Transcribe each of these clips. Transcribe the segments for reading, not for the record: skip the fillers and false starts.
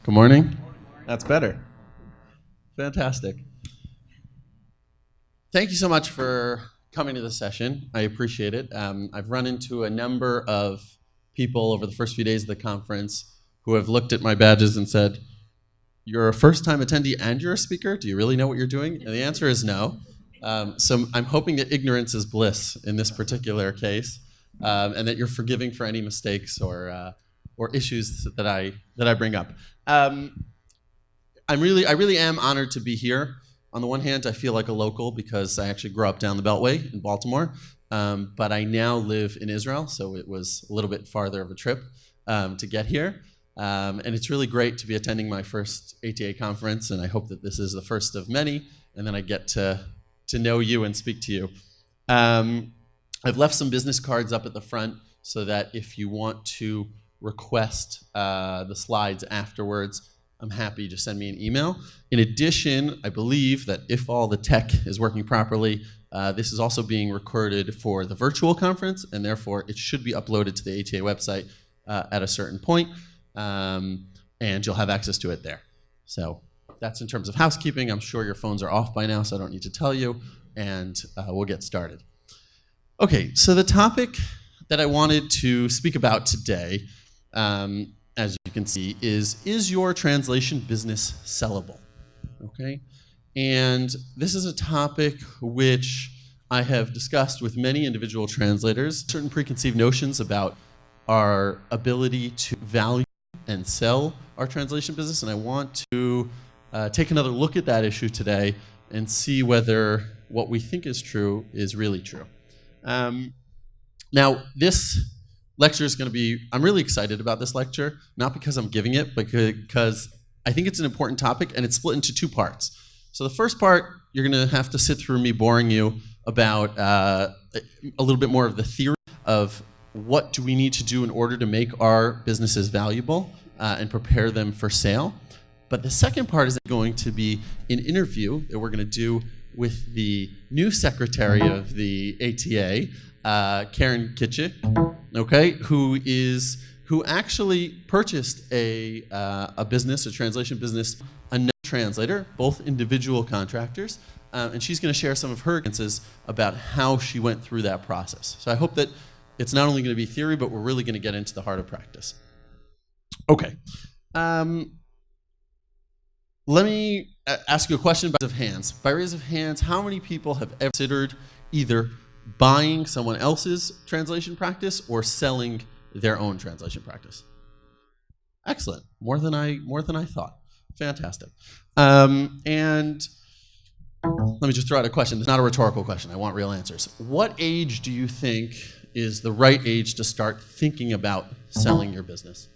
Good morning. That's better. Fantastic. Thank you so much for coming to this session. I appreciate it. I've run into a number of people over the first few days of the conference who have looked at my badges and said, "You're a first-time attendee and you're a speaker? Do you really know what you're doing?" And the answer is no. So I'm hoping that ignorance is bliss in this particular case, and that you're forgiving for any mistakes or issues that I bring up. I really am honored to be here. On the one hand, I feel like a local because I actually grew up down the Beltway in Baltimore, but I now live in Israel, so it was a little bit farther of a trip to get here. And it's really great to be attending my first ATA conference, and I hope that this is the first of many, and then I get to know you and speak to you. I've left some business cards up at the front so that if you want to request the slides afterwards, I'm happy to send me an email. In addition, I believe that if all the tech is working properly, this is also being recorded for the virtual conference, and therefore it should be uploaded to the ATA website at a certain point, and you'll have access to it there. So that's in terms of housekeeping. I'm sure your phones are off by now, so I don't need to tell you, and we'll get started. Okay, so the topic that I wanted to speak about today, as you can see, is your translation business sellable? Okay, and this is a topic which I have discussed with many individual translators, certain preconceived notions about our ability to value and sell our translation business, and I want to take another look at that issue today and see whether what we think is true is really true. Now, this lecture is going to be, I'm really excited about this lecture, not because I'm giving it, but because I think it's an important topic, and it's split into two parts. So the first part, you're going to have to sit through me boring you about a little bit more of the theory of what do we need to do in order to make our businesses valuable and prepare them for sale. But the second part is going to be an interview that we're going to do with the new secretary of the ATA, Karen Kitche, okay, who actually purchased a business, a translation business, another translator, both individual contractors, and she's going to share some of her experiences about how she went through that process. So I hope that it's not only going to be theory, but we're really going to get into the heart of practice. Okay. Let me ask you a question by raise of hands. By raise of hands, how many people have ever considered either buying someone else's translation practice or selling their own translation practice? Excellent. More than I thought. Fantastic. And let me just throw out a question. It's not a rhetorical question. I want real answers. What age do you think is the right age to start thinking about selling your business?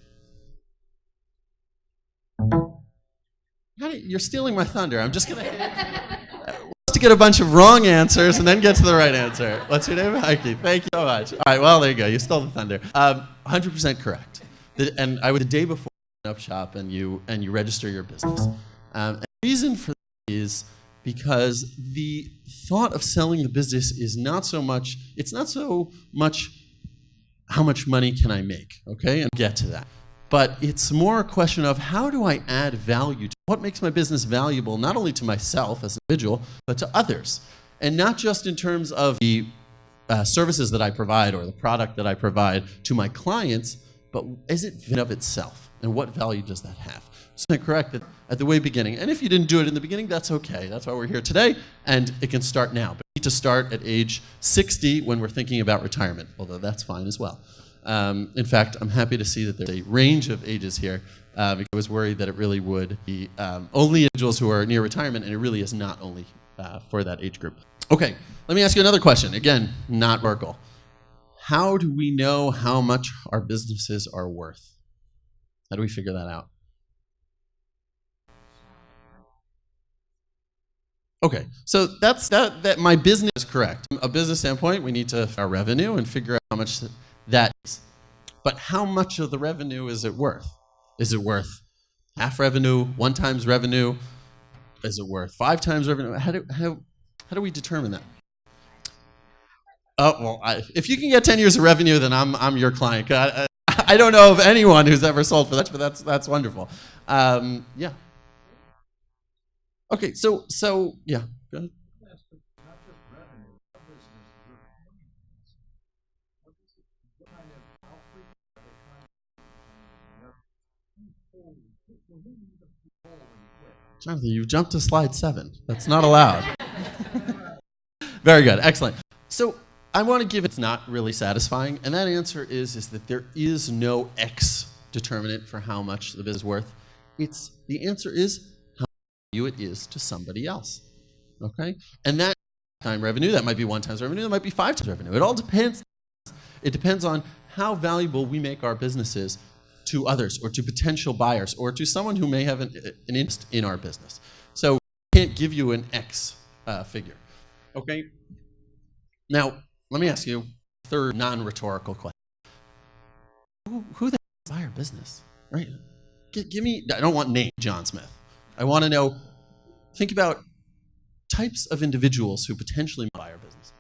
You're stealing my thunder. I'm just going to get a bunch of wrong answers and then get to the right answer. What's your name? Heike. Thank you so much. All right, well, there you go. You stole the thunder. 100% correct. And the day before you open up shop and you register your business. And the reason for that is because the thought of selling the business is not so much, it's not so much how much money can I make, okay? And get to that. But it's more a question of how do I add value to what makes my business valuable, not only to myself as an individual, but to others. And not just in terms of the services that I provide or the product that I provide to my clients, but is it in of itself? And what value does that have? So I'm correct that at the way beginning, and if you didn't do it in the beginning, that's okay. That's why we're here today, and it can start now. But we need to start at age 60 when we're thinking about retirement, although that's fine as well. In fact, I'm happy to see that there's a range of ages here because I was worried that it really would be only individuals who are near retirement, and it really is not only for that age group. Okay, let me ask you another question. Again, not rhetorical. How do we know how much our businesses are worth? How do we figure that out? Okay, so that my business is correct. From a business standpoint, we need to our revenue and figure out how much that is. But how much of the revenue is it worth? Is it worth half revenue, 1 times revenue? Is it worth 5 times revenue? How do we determine that? Oh, well, if you can get 10 years of revenue, then I'm your client. I don't know of anyone who's ever sold for that, but that's wonderful. Yeah. Okay, so yeah, go ahead. Jonathan, you've jumped to slide 7. That's not allowed. Very good, excellent. So I want to give it's not really satisfying, and that answer is that there is no X determinant for how much the business is worth. The answer is how much it is to somebody else. Okay, and that time revenue, that might be 1 times revenue, that might be 5 times revenue. It all depends. It depends on how valuable we make our businesses to others or to potential buyers or to someone who may have an interest in our business. So I can't give you an X figure. Okay. Now, let me ask you a third non-rhetorical question. Who the hell is buy our business? Right? Give me, I don't want name John Smith. I want to know, think about types of individuals who potentially buy our business.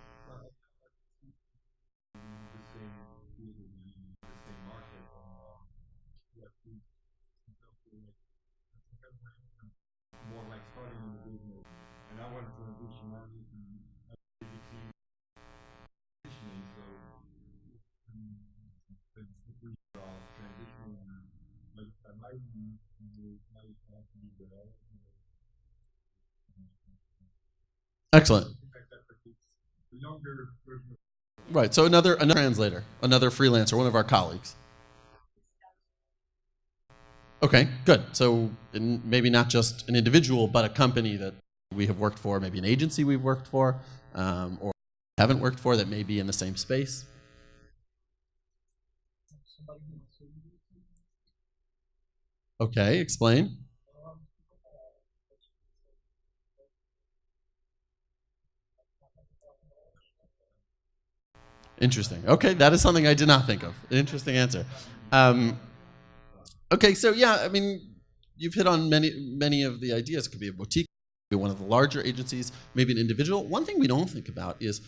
Excellent. Right, so another translator, another freelancer, one of our colleagues. Okay, good. So maybe not just an individual, but a company that we have worked for, maybe an agency we've worked for, or haven't worked for that may be in the same space. Okay, explain. Interesting. Okay, that is something I did not think of. Interesting answer. Okay, so yeah, I mean, you've hit on many of the ideas. It could be a boutique, it could be one of the larger agencies, maybe an individual. One thing we don't think about is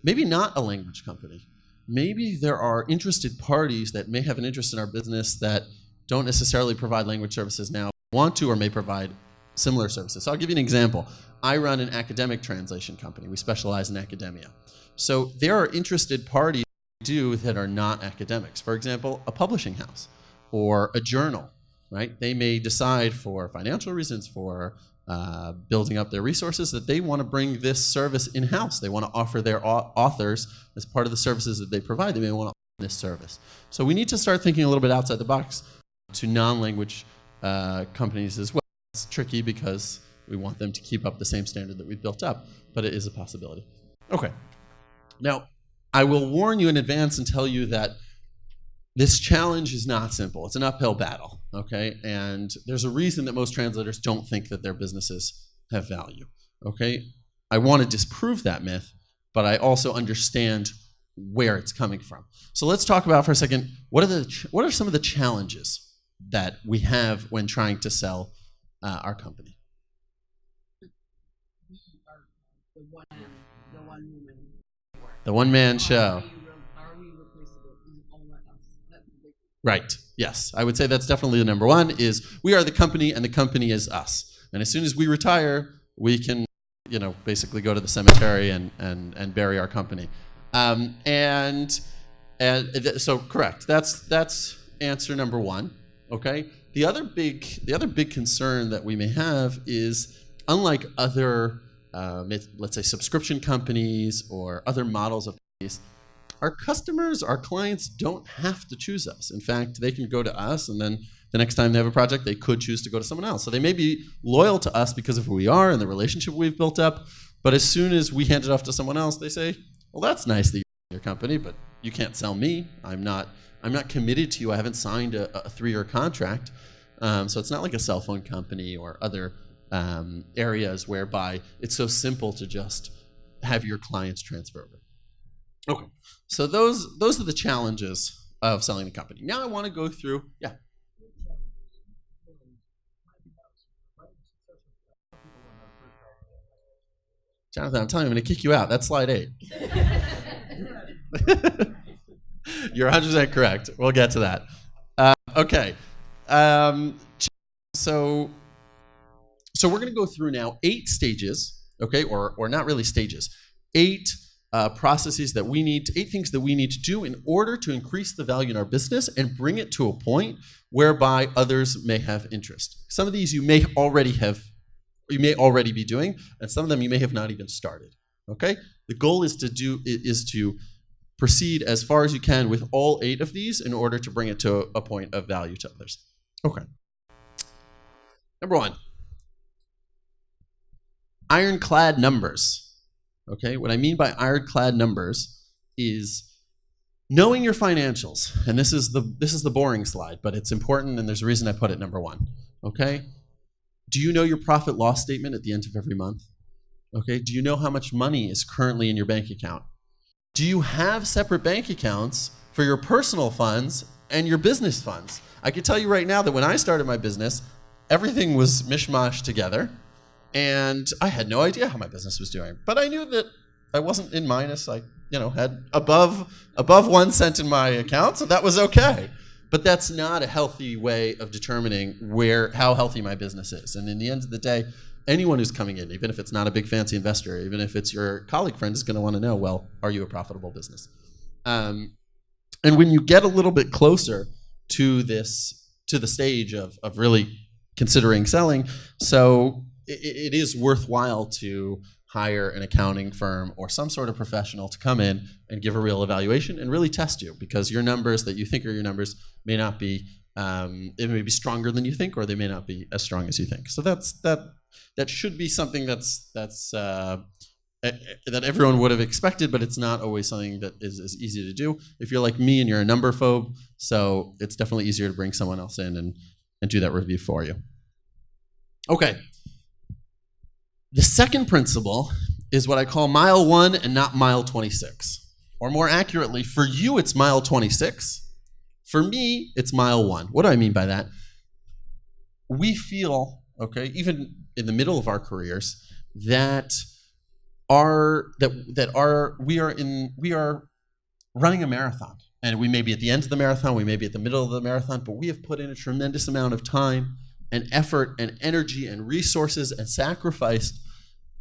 maybe not a language company. Maybe there are interested parties that may have an interest in our business that don't necessarily provide language services now, want to or may provide similar services. So I'll give you an example. I run an academic translation company. We specialize in academia. So there are interested parties that are not academics. For example, a publishing house or a journal, right? They may decide for financial reasons, for building up their resources, that they want to bring this service in-house. They want to offer their authors, as part of the services that they provide, they may want to offer this service. So we need to start thinking a little bit outside the box to non-language companies as well. It's tricky because we want them to keep up the same standard that we've built up, but it is a possibility. Okay. Now, I will warn you in advance and tell you that this challenge is not simple. It's an uphill battle, okay? And there's a reason that most translators don't think that their businesses have value, okay? I want to disprove that myth, but I also understand where it's coming from. So let's talk about for a second, what are some of the challenges that we have when trying to sell our company? The one-man show. Right. Yes. I would say that's definitely the number one, is we are the company and the company is us. And as soon as we retire, we can, basically go to the cemetery and bury our company. So correct. That's answer number one. Okay. The other big concern that we may have is, unlike other, let's say, subscription companies or other models of companies, our customers, our clients don't have to choose us. In fact, they can go to us, and then the next time they have a project, they could choose to go to someone else. So they may be loyal to us because of who we are and the relationship we've built up, but as soon as we hand it off to someone else, they say, well, that's nice that you're your company, but you can't sell me. I'm not committed to you. I haven't signed a 3-year contract. So it's not like a cell phone company or other areas whereby it's so simple to just have your clients transfer over. Okay, so those are the challenges of selling a company. Now I want to go through, yeah. Jonathan, I'm telling you, I'm going to kick you out. That's slide 8. You're 100% correct. We'll get to that. Okay. Um, so we're going to go through now 8 stages, okay, or not really stages, 8 processes that we need, 8 things that we need to do in order to increase the value in our business and bring it to a point whereby others may have interest. Some of these you may already be doing, and some of them you may have not even started. Okay, the goal is to proceed as far as you can with all 8 of these in order to bring it to a point of value to others. Okay. Number 1. Ironclad numbers. Okay, what I mean by ironclad numbers is knowing your financials. And this is the boring slide, but it's important, and there's a reason I put it number 1. Okay? Do you know your profit loss statement at the end of every month? Okay, do you know how much money is currently in your bank account? Do you have separate bank accounts for your personal funds and your business funds? I can tell you right now that when I started my business, everything was mishmash together, and I had no idea how my business was doing. But I knew that I wasn't in minus. I, had above 1 cent in my account, so that was okay. But that's not a healthy way of determining how healthy my business is. And in the end of the day, anyone who's coming in, even if it's not a big fancy investor, even if it's your colleague friend, is going to want to know, well, are you a profitable business? And when you get a little bit closer to the stage of really considering selling, so it is worthwhile to hire an accounting firm or some sort of professional to come in and give a real evaluation and really test you, because your numbers that you think are your numbers may not be, it may be stronger than you think, or they may not be as strong as you think. So that should be something that everyone would have expected, but it's not always something that is as easy to do. If you're like me and you're a number phobe, so it's definitely easier to bring someone else in and do that review for you. Okay. The second principle is what I call mile 1 and not mile 26. Or more accurately, for you it's mile 26. For me, it's mile 1. What do I mean by that? We feel, okay, even in the middle of our careers, that we are running a marathon. And we may be at the end of the marathon, we may be at the middle of the marathon, but we have put in a tremendous amount of time and effort and energy and resources and sacrificed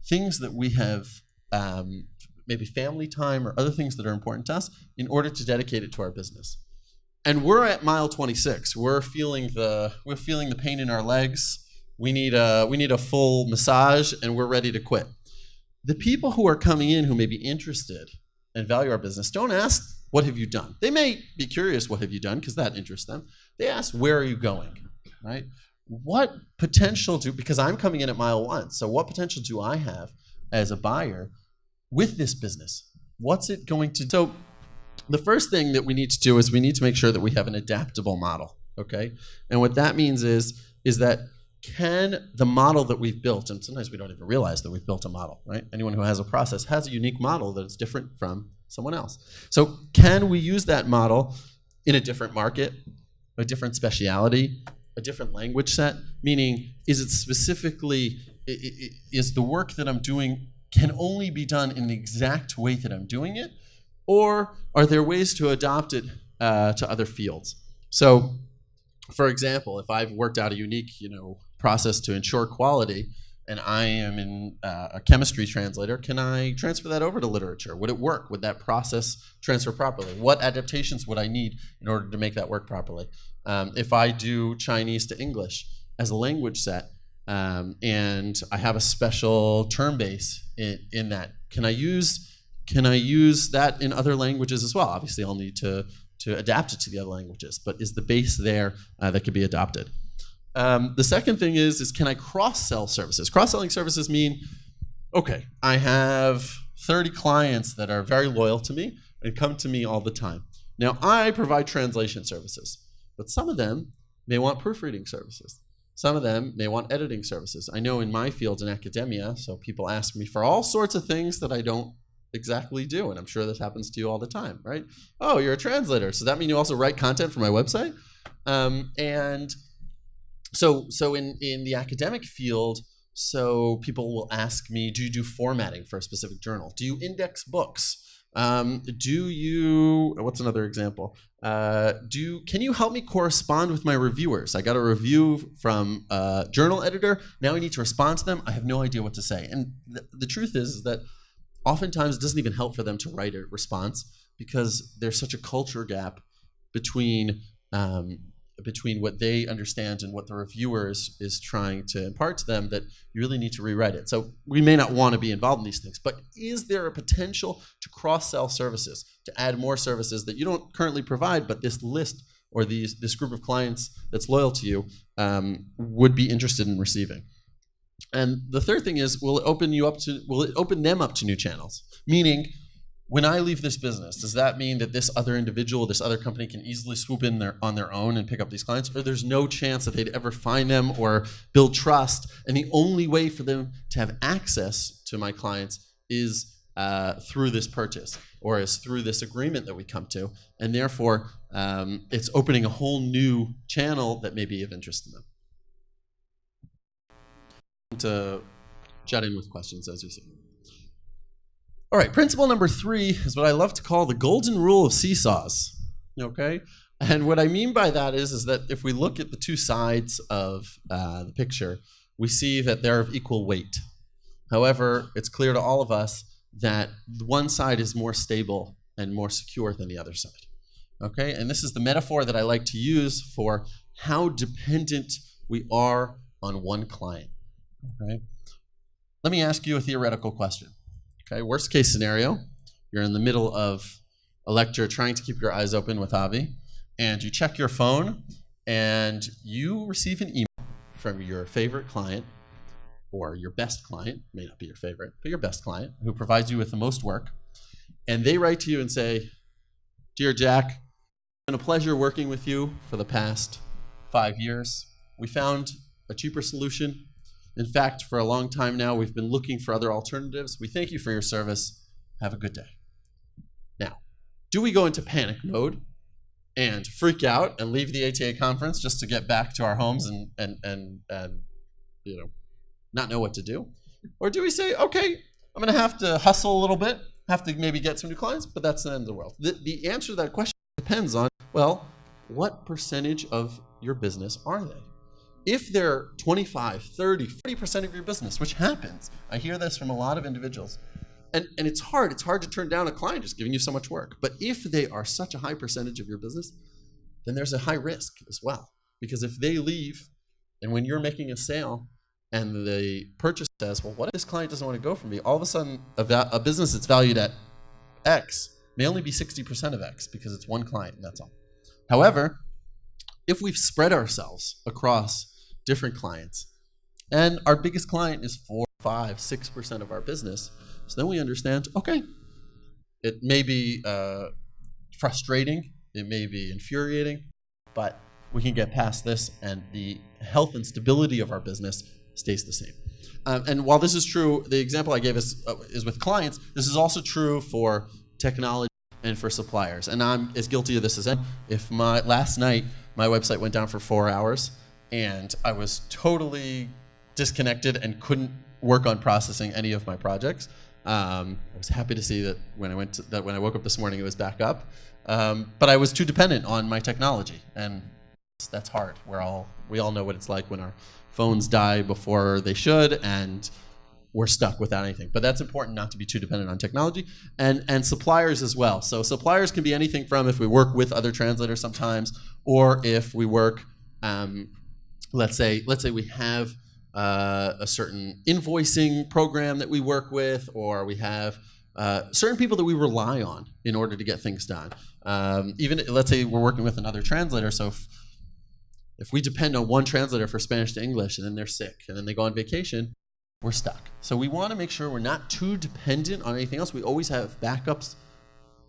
things that we have, maybe family time or other things that are important to us, in order to dedicate it to our business. And we're at mile 26. We're feeling the pain in our legs. We need a full massage, and we're ready to quit. The people who are coming in who may be interested and value our business don't ask, what have you done? They may be curious, what have you done, because that interests them. They ask, where are you going, right? What potential because I'm coming in at mile 1, so what potential do I have as a buyer with this business? What's it going to do? So the first thing that we need to do is we need to make sure that we have an adaptable model, okay? And what that means is that can the model that we've built, and sometimes we don't even realize that we've built a model, right? Anyone who has a process has a unique model that is different from someone else. So can we use that model in a different market, a different speciality, a different language set? Meaning, is it specifically, is the work that I'm doing can only be done in the exact way that I'm doing it? Or are there ways to adopt it to other fields? So, for example, if I've worked out a unique, process to ensure quality, and I am in a chemistry translator, can I transfer that over to literature? Would it work? Would that process transfer properly? What adaptations would I need in order to make that work properly? If I do Chinese to English as a language set, and I have a special term base in that, can I use that in other languages as well? Obviously, I'll need to adapt it to the other languages, but is the base there that could be adopted? The second thing is can I cross-sell services? Cross-selling services mean, okay, I have 30 clients that are very loyal to me and come to me all the time. Now, I provide translation services, but some of them may want proofreading services. Some of them may want editing services. I know in my field in academia, so people ask me for all sorts of things that I don't exactly do, and I'm sure this happens to you all the time, right? Oh, you're a translator, so that means you also write content for my website? And so in the academic field, so people will ask me, do you do formatting for a specific journal? Do you index books? Do you, what's another example? Can you help me correspond with my reviewers? I got a review from a journal editor. Now I need to respond to them. I have no idea what to say. And the truth is that oftentimes it doesn't even help for them to write a response because there's such a culture gap between between what they understand and what the reviewer is trying to impart to them that you really need to rewrite it. So we may not want to be involved in these things, but is there a potential to cross-sell services, to add more services that you don't currently provide, but this list or this group of clients that's loyal to you would be interested in receiving? And the third thing is, will it open them up to new channels? Meaning, when I leave this business, does that mean that this other individual, this other company can easily swoop in on their own and pick up these clients? Or there's no chance that they'd ever find them or build trust, and the only way for them to have access to my clients is through this purchase or is through this agreement that we come to, and therefore it's opening a whole new channel that may be of interest to them. To jut in with questions as you see. All right, principle number 3 is what I love to call the golden rule of seesaws, okay? And what I mean by that is that if we look at the two sides of the picture, we see that they're of equal weight. However, it's clear to all of us that one side is more stable and more secure than the other side, okay? And this is the metaphor that I like to use for how dependent we are on one client, okay? Let me ask you a theoretical question. Okay, worst case scenario, you're in the middle of a lecture trying to keep your eyes open with Avi, and you check your phone, and you receive an email from your favorite client, or your best client, may not be your favorite, but your best client, who provides you with the most work, and they write to you and say, "Dear Jack, it's been a pleasure working with you for the past 5 years. We found a cheaper solution. In fact, for a long time now, we've been looking for other alternatives. We thank you for your service. Have a good day." Now, do we go into panic mode and freak out and leave the ATA conference just to get back to our homes and you know, not know what to do? Or do we say, okay, I'm going to have to hustle a little bit, have to maybe get some new clients, but that's the end of the world? The answer to that question depends on, well, what percentage of your business are they? If they're 25, 30, 40% of your business, which happens, I hear this from a lot of individuals, and it's hard to turn down a client just giving you so much work. But if they are such a high percentage of your business, then there's a high risk as well. Because if they leave, and when you're making a sale, and the purchaser says, well, what if this client doesn't want to go from me? All of a sudden, a business that's valued at X may only be 60% of X because it's one client and that's all. However, if we've spread ourselves across different clients, and our biggest client is 4, 5, 6% of our business, so then we understand, okay, it may be frustrating, it may be infuriating, but we can get past this, and the health and stability of our business stays the same. And while this is true, the example I gave is with clients, this is also true for technology and for suppliers. And I'm as guilty of this as anyone. If last night my website went down for 4 hours, and I was totally disconnected and couldn't work on processing any of my projects. I was happy to see that when I woke up this morning, it was back up. But I was too dependent on my technology, and that's hard. We all know what it's like when our phones die before they should, and we're stuck without anything. But that's important not to be too dependent on technology, and suppliers as well. So suppliers can be anything from if we work with other translators sometimes, or if we work. Let's say we have a certain invoicing program that we work with, or we have certain people that we rely on in order to get things done. Even let's say we're working with another translator, so if we depend on one translator for Spanish to English and then they're sick and then they go on vacation, we're stuck. So we want to make sure we're not too dependent on anything else. We always have backups,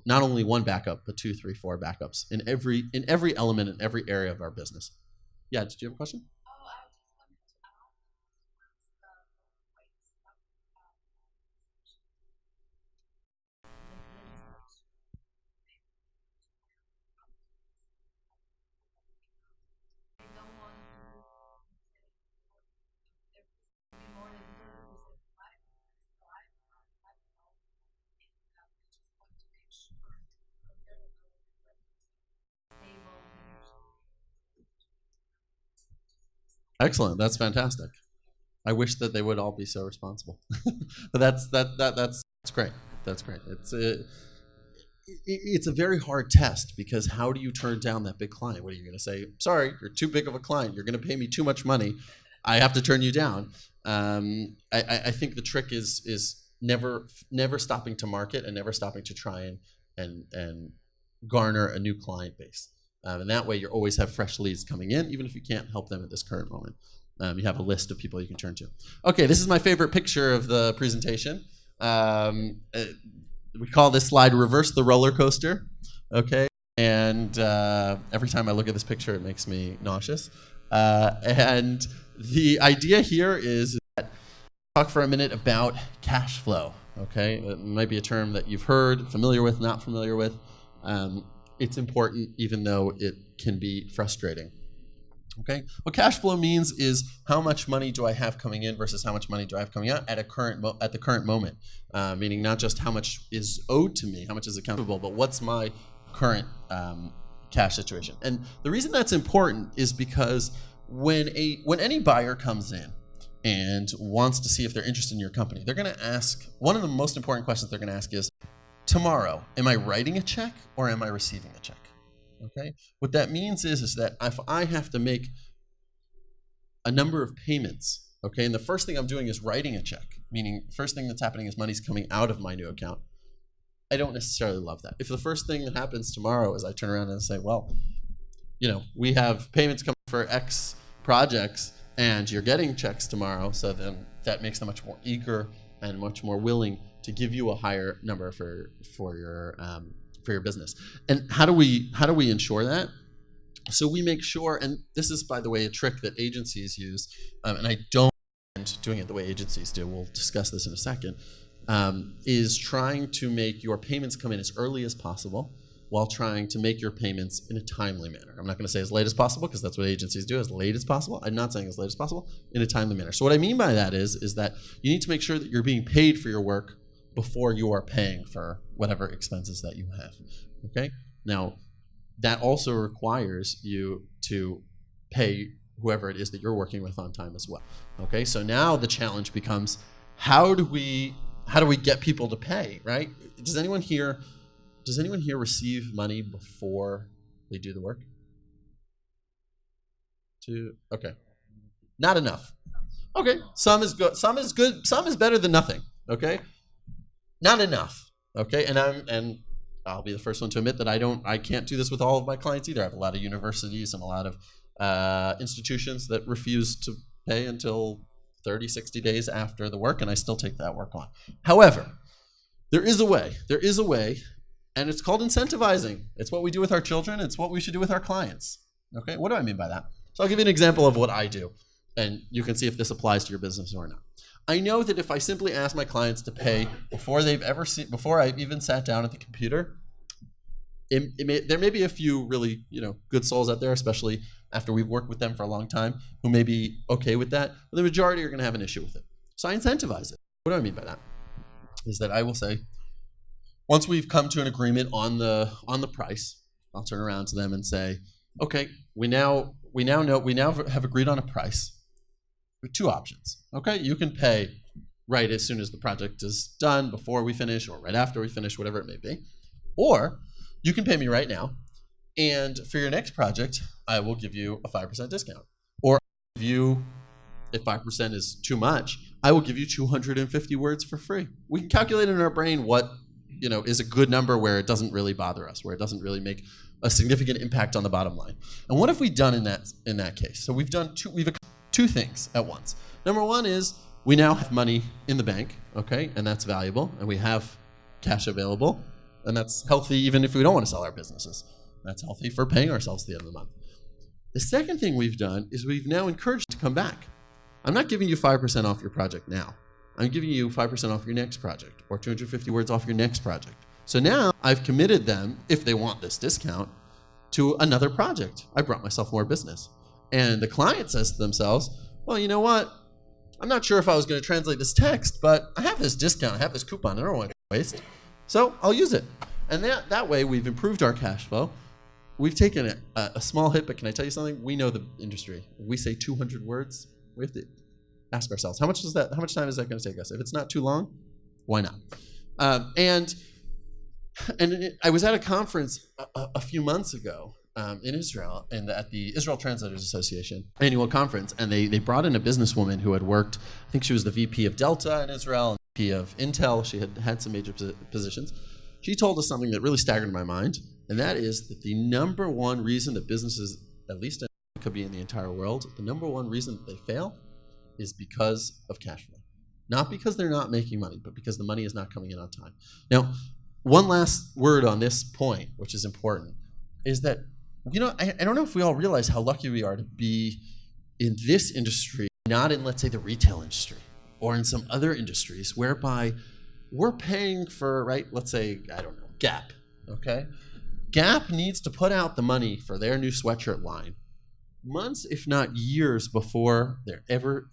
not only one backup, but 2, 3, 4 backups in every element, in every area of our business. Yeah, did you have a question? Excellent. That's fantastic. I wish that they would all be so responsible. But that's great. That's great. It's a very hard test because how do you turn down that big client? What are you going to say? Sorry, you're too big of a client. You're going to pay me too much money. I have to turn you down. I think the trick is never stopping to market and never stopping to try and garner a new client base. And that way you always have fresh leads coming in, even if you can't help them at this current moment. You have a list of people you can turn to. Okay, this is my favorite picture of the presentation. We call this slide "Reverse the Roller Coaster." Okay, and every time I look at this picture, it makes me nauseous. And the idea here is that talk for a minute about cash flow. Okay, it might be a term that you've heard, familiar with, not familiar with. It's important, even though it can be frustrating. Okay, what cash flow means is how much money do I have coming in versus how much money do I have coming out at the current moment. Meaning not just how much is owed to me, how much is accountable, but what's my current cash situation. And the reason that's important is because when any buyer comes in and wants to see if they're interested in your company, they're going to ask, one of the most important questions they're going to ask is, tomorrow, am I writing a check or am I receiving a check? Okay. What that means is that if I have to make a number of payments, okay, and the first thing I'm doing is writing a check, meaning the first thing that's happening is money's coming out of my new account, I don't necessarily love that. If the first thing that happens tomorrow is I turn around and say, well, we have payments coming for X projects and you're getting checks tomorrow, so then that makes them much more eager and much more willing to give you a higher number for your business. And how do we ensure that? So we make sure, and this is, by the way, a trick that agencies use, and I don't recommend doing it the way agencies do. We'll discuss this in a second. Is trying to make your payments come in as early as possible while trying to make your payments in a timely manner. I'm not going to say as late as possible because that's what agencies do, as late as possible. I'm not saying as late as possible, in a timely manner. So what I mean by that is that you need to make sure that you're being paid for your work before you are paying for whatever expenses that you have. Okay? Now, that also requires you to pay whoever it is that you're working with on time as well. Okay? So now the challenge becomes, how do we get people to pay, right? Does anyone here receive money before they do the work? Okay. Not enough. Okay. Some is good. Some is good. Some is better than nothing. Okay. Not enough. Okay. And I'll be the first one to admit that I can't do this with all of my clients either. I have a lot of universities and a lot of institutions that refuse to pay until 30, 60 days after the work, and I still take that work on. However, there is a way. There is a way. And it's called incentivizing. It's what we do with our children. It's what we should do with our clients. Okay, what do I mean by that? So I'll give you an example of what I do, and you can see if this applies to your business or not. I know that if I simply ask my clients to pay before I've even sat down at the computer, there may be a few really good souls out there, especially after we've worked with them for a long time, who may be okay with that, but the majority are going to have an issue with it. So I incentivize it. What do I mean by that? Is that I will say, once we've come to an agreement on the price, I'll turn around to them and say, okay, we now have agreed on a price with two options. Okay, you can pay right as soon as the project is done, before we finish, or right after we finish, whatever it may be. Or you can pay me right now, and for your next project, I will give you a 5% discount. Or if 5% is too much, I will give you 250 words for free. We can calculate in our brain what is a good number where it doesn't really bother us, where it doesn't really make a significant impact on the bottom line. And what have we done in that case? So we've accomplished two things at once. Number one is we now have money in the bank, okay, and that's valuable, and we have cash available, and that's healthy even if we don't want to sell our businesses. That's healthy for paying ourselves at the end of the month. The second thing we've done is we've now encouraged you to come back. I'm not giving you 5% off your project now. I'm giving you 5% off your next project, or 250 words off your next project. So now I've committed them, if they want this discount, to another project. I brought myself more business. And the client says to themselves, well, you know what? I'm not sure if I was going to translate this text, but I have this discount, I have this coupon, I don't want to waste. So I'll use it. And that way we've improved our cash flow. we've taken a small hit, but can I tell you something? We know the industry. If we say 200 words, we have to ask ourselves, how much time is that going to take us? If it's not too long, why not? And I was at a conference a few months ago in Israel, and at the Israel Translators Association annual conference, and they brought in a businesswoman who had worked, I think she was the VP of Delta in Israel, and VP of Intel. She had some major positions. She told us something that really staggered my mind, and that is that the number one reason that businesses, at least it could be in the entire world, the number one reason that they fail is because of cash flow. Not because they're not making money, but because the money is not coming in on time. Now, one last word on this point, which is important, is that, I don't know if we all realize how lucky we are to be in this industry, not in, let's say, the retail industry or in some other industries whereby we're paying for, right, let's say, I don't know, Gap, okay? Gap needs to put out the money for their new sweatshirt line months, if not years, before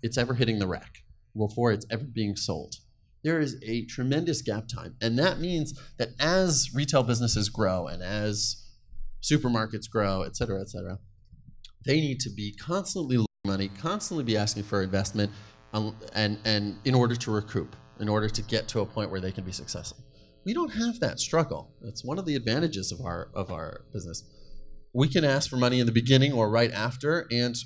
it's ever hitting the rack, before it's ever being sold. There is a tremendous gap time. And that means that as retail businesses grow and as supermarkets grow, et cetera, they need to be constantly losing money, constantly be asking for investment, and in order to recoup, in order to get to a point where they can be successful. We don't have that struggle. It's one of the advantages of our business. We can ask for money in the beginning or right after, and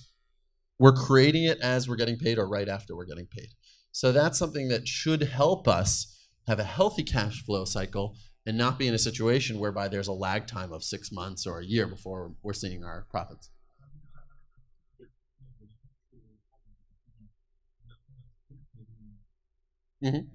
we're creating it as we're getting paid or right after we're getting paid. So that's something that should help us have a healthy cash flow cycle and not be in a situation whereby there's a lag time of 6 months or a year before we're seeing our profits. Mm-hmm.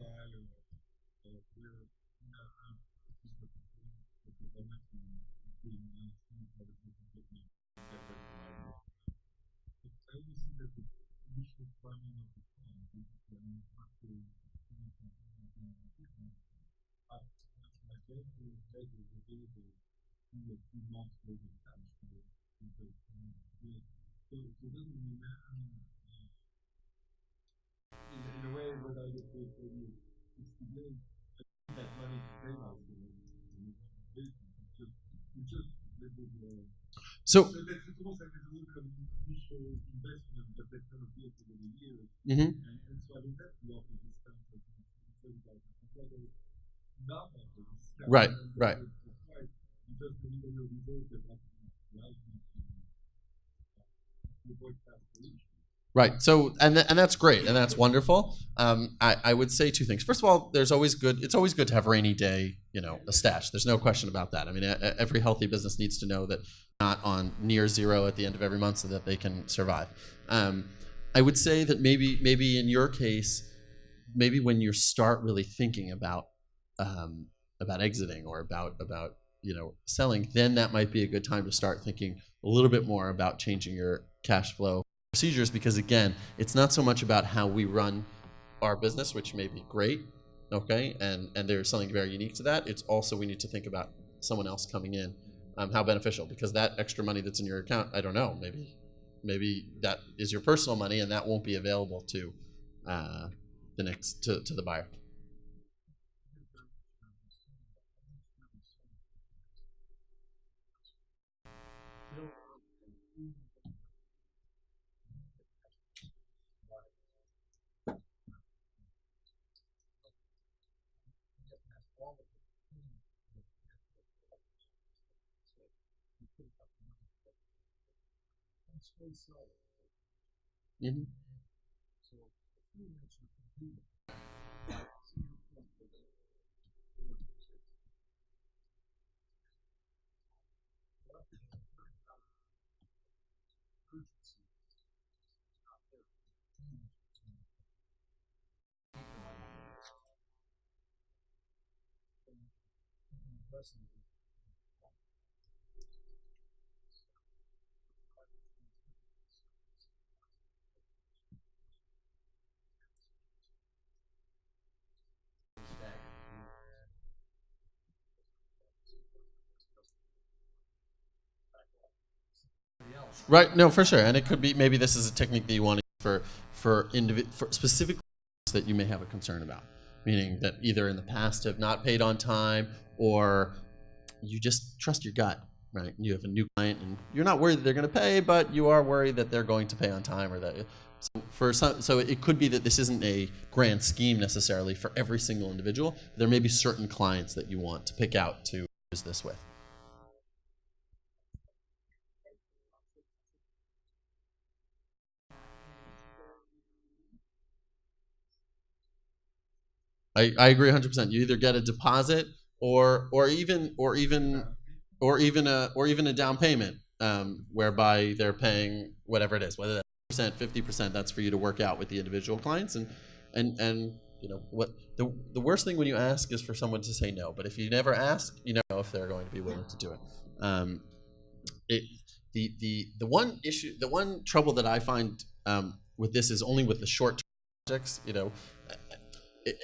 So, mhm. Right, right. Right. So, and that's great, and that's wonderful. I would say two things. First of all, it's always good to have rainy day, a stash. There's no question about that. I mean, every healthy business needs to know that not on near zero at the end of every month so that they can survive. I would say that maybe in your case, maybe when you start really thinking about exiting or about selling, then that might be a good time to start thinking a little bit more about changing your cash flow procedures, because again, it's not so much about how we run our business, which may be great, okay, and there's something very unique to that. It's also, we need to think about someone else coming in, how beneficial, because that extra money that's in your account, I don't know, maybe that is your personal money and that won't be available to to the buyer. Mhm. Right. No, for sure. And it could be, maybe this is a technique that you want to use for specific that you may have a concern about, meaning that either in the past have not paid on time, or you just trust your gut. right? You have a new client, and you're not worried that they're going to pay, but you are worried that they're going to pay on time, or that so it could be that this isn't a grand scheme necessarily for every single individual. There may be certain clients that you want to pick out to use this with. I agree 100%. You either get a deposit or even a down payment, whereby they're paying whatever it is, whether that's 50%. That's for you to work out with the individual clients, and what the worst thing when you ask is for someone to say no. But if you never ask, you never know if they're going to be willing to do it. It the one issue, the one trouble that I find with this is only with the short projects,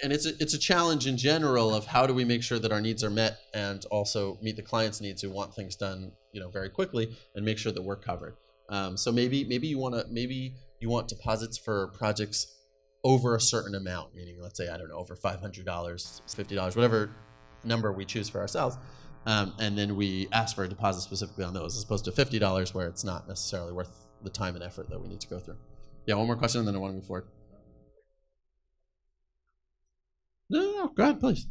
and it's a challenge in general of how do we make sure that our needs are met and also meet the client's needs who want things done very quickly, and make sure that we're covered. So maybe you want deposits for projects over a certain amount, meaning let's say, I don't know, over $500, $50, whatever number we choose for ourselves, and then we ask for a deposit specifically on those, as opposed to $50 where it's not necessarily worth the time and effort that we need to go through. Yeah, one more question and then I want to move forward. No, go ahead, please.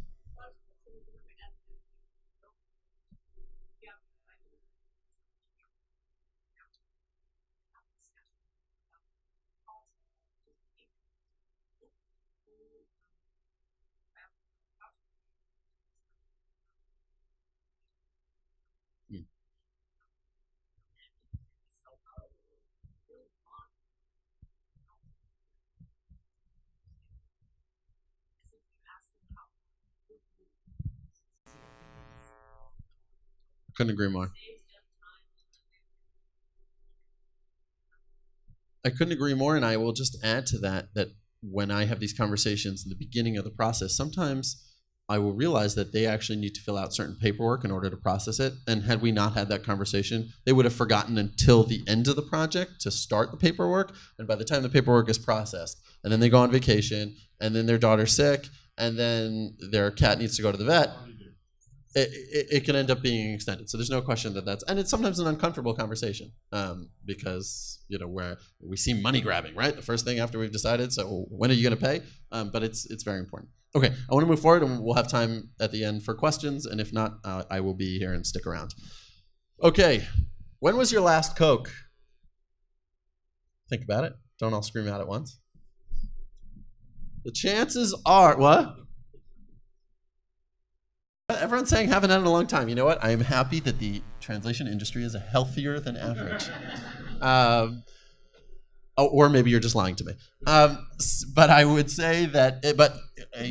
Couldn't agree more. I couldn't agree more, and I will just add to that when I have these conversations in the beginning of the process, sometimes I will realize that they actually need to fill out certain paperwork in order to process it. And had we not had that conversation, they would have forgotten until the end of the project to start the paperwork. And by the time the paperwork is processed, and then they go on vacation, and then their daughter's sick, and then their cat needs to go to the vet, it can end up being extended. So there's no question and it's sometimes an uncomfortable conversation, because where we see money grabbing, right? The first thing after we've decided, so when are you going to pay? But it's very important. Okay, I want to move forward, and we'll have time at the end for questions, and if not, I will be here and stick around. Okay, when was your last Coke? Think about it. Don't all scream out at once. The chances are, what? Everyone's saying haven't had it in a long time. You know what? I am happy that the translation industry is healthier than average. Or maybe you're just lying to me. But I would say that,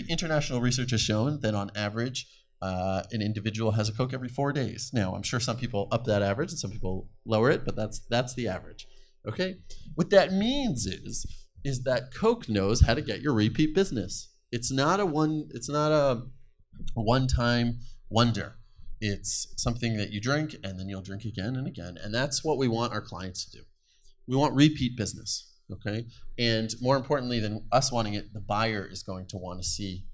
international research has shown that on average, an individual has a Coke every 4 days. Now, I'm sure some people up that average and some people lower it, but that's the average. Okay? What that means is that Coke knows how to get your repeat business. It's not a one-time wonder. It's something that you drink and then you'll drink again and again. And that's what we want our clients to do. We want repeat business, okay? And more importantly than us wanting it, the buyer is going to want to see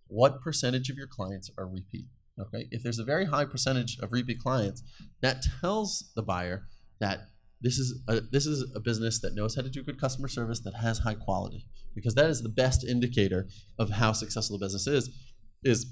what percentage of your clients are repeat, okay? If there's a very high percentage of repeat clients, that tells the buyer that this is a business that knows how to do good customer service, that has high quality, because that is the best indicator of how successful the business is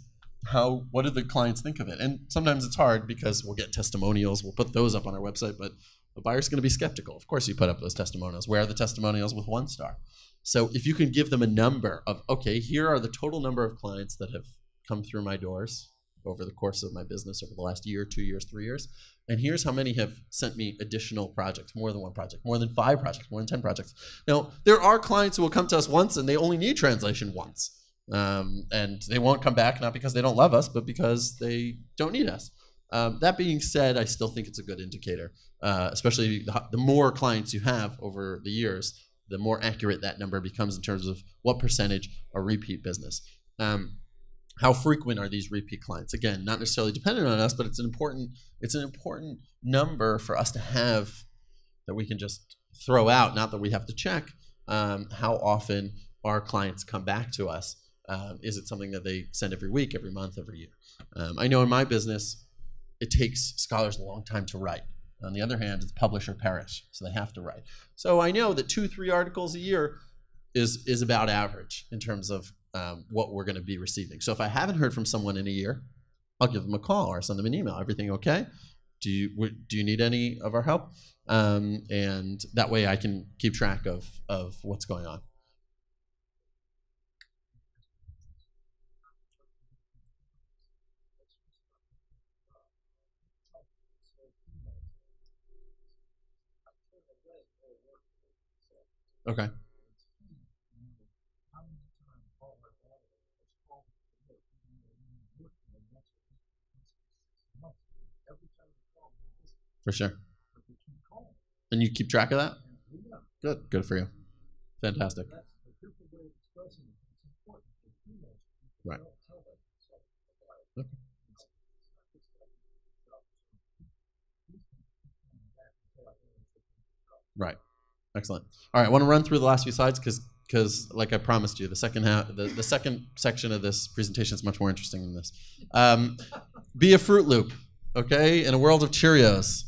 what do the clients think of it? And sometimes it's hard because we'll get testimonials, we'll put those up on our website, but the buyer's going to be skeptical. Of course you put up those testimonials. Where are the testimonials with 1 star? So if you can give them a number of, okay, here are the total number of clients that have come through my doors over the course of my business over the last year, 2 years, 3 years, and here's how many have sent me additional projects, more than 1 project, more than 5 projects, more than 10 projects. Now, there are clients who will come to us once and they only need translation once. And they won't come back, not because they don't love us, but because they don't need us. That being said, I still think it's a good indicator, especially the more clients you have over the years, the more accurate that number becomes in terms of what percentage are repeat business. How frequent are these repeat clients? Again, not necessarily dependent on us, but it's an important number for us to have that we can just throw out, not that we have to check. How often our clients come back to us? Is it something that they send every week, every month, every year? I know in my business, it takes scholars a long time to write. On the other hand, it's publish or perish, so they have to write. So I know that 2-3 articles a year is about average in terms of what we're going to be receiving. So if I haven't heard from someone in a year, I'll give them a call or send them an email. Everything okay? Do you need any of our help? And that way I can keep track of what's going on. Okay. For sure. And you keep track of that? Good. Good for you. Fantastic. Right. Okay. Right. Excellent. All right. I want to run through the last few slides because like I promised you, the second section of this presentation is much more interesting than this. Be a Fruit Loop, okay, in a world of Cheerios.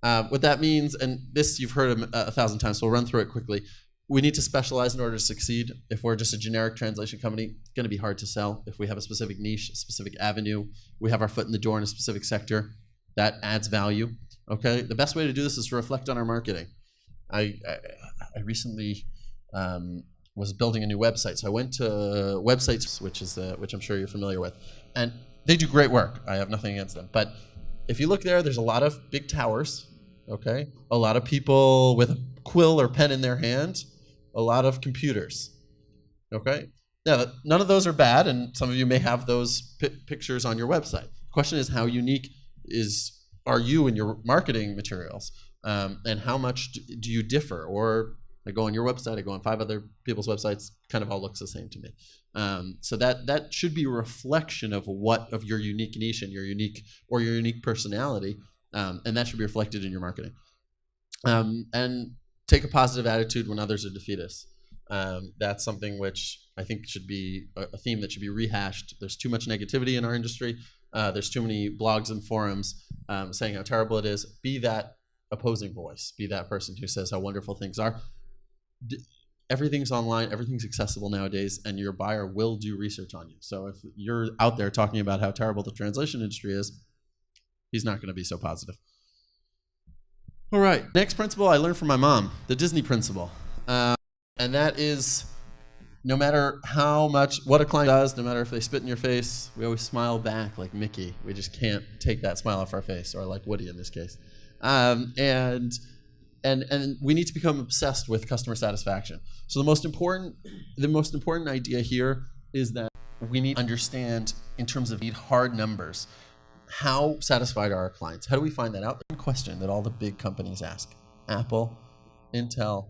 What that means, and this you've heard 1,000 times, so we'll run through it quickly. We need to specialize in order to succeed. If we're just a generic translation company, it's going to be hard to sell. If we have a specific niche, a specific avenue, we have our foot in the door in a specific sector, that adds value, okay? The best way to do this is to reflect on our marketing. I recently was building a new website, so I went to Websites, which I'm sure you're familiar with, and they do great work. I have nothing against them, but if you look there's a lot of big towers, okay? A lot of people with a quill or pen in their hand, a lot of computers, okay? Now, none of those are bad, and some of you may have those pictures on your website. The question is, how unique are you in your marketing materials? And how much do you differ? Or I go on your website, I go on 5 other people's websites, kind of all looks the same to me. So that should be a reflection of your unique niche and your unique personality, and that should be reflected in your marketing. And take a positive attitude when others are defeatist. That's something which I think should be a theme that should be rehashed. There's too much negativity in our industry. There's too many blogs and forums saying how terrible it is. Be that opposing voice. Be that person who says how wonderful things are. Everything's online, everything's accessible nowadays, and your buyer will do research on you. So if you're out there talking about how terrible the translation industry is, he's not going to be so positive. All right, next principle I learned from my mom, the Disney principle. And that is, no matter what a client does, no matter if they spit in your face, we always smile back like Mickey. We just can't take that smile off our face, or like Woody in this case. And we need to become obsessed with customer satisfaction. So the most important idea here is that we need to understand, in terms of hard numbers, how satisfied are our clients? How do we find that out? One question that all the big companies ask. Apple, Intel,